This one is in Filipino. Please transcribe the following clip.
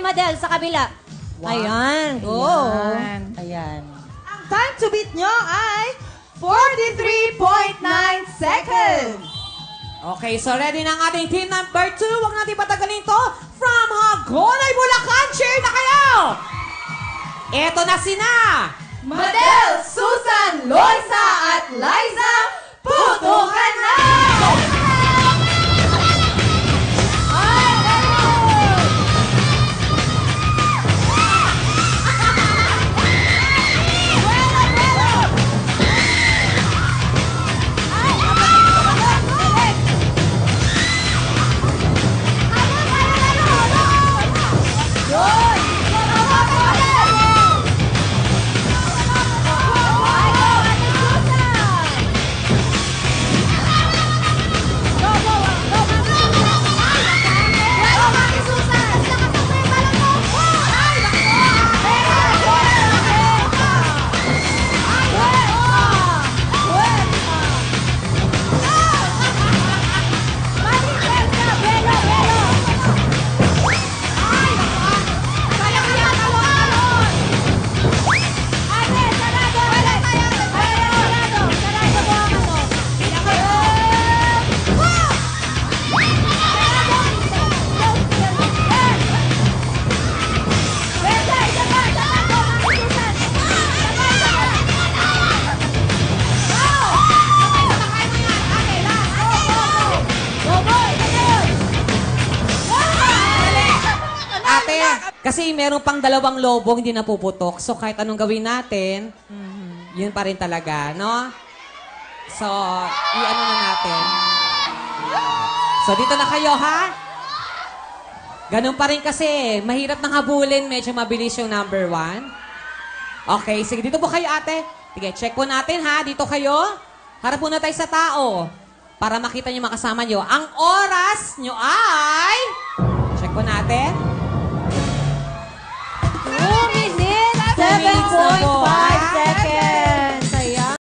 Madel sa kabila. Wow. Ayan, go. Ayan. Ang time to beat nyo ay 43.9 seconds. Okay, so ready na ang ating team number 2. Huwag natin patagalin to. From Hagonoy, Bulacan, cheer na kayo! Eto na sina! Madel, Susan, Loisa at Liza, putukan na! Kasi meron pang dalawang lobong hindi napuputok. So, kahit anong gawin natin, yun pa rin talaga, no? So, i-ano na natin. So, dito na kayo, ha? Ganun pa rin kasi. Mahirap nang habulin. Medyo mabilis yung number 1. Okay, sige. Dito po kayo, ate. Sige, check po natin, ha? Dito kayo. Harap po na tayo sa tao. Para makita niyo makasama niyo. Ang oras niyo ay... Check po natin.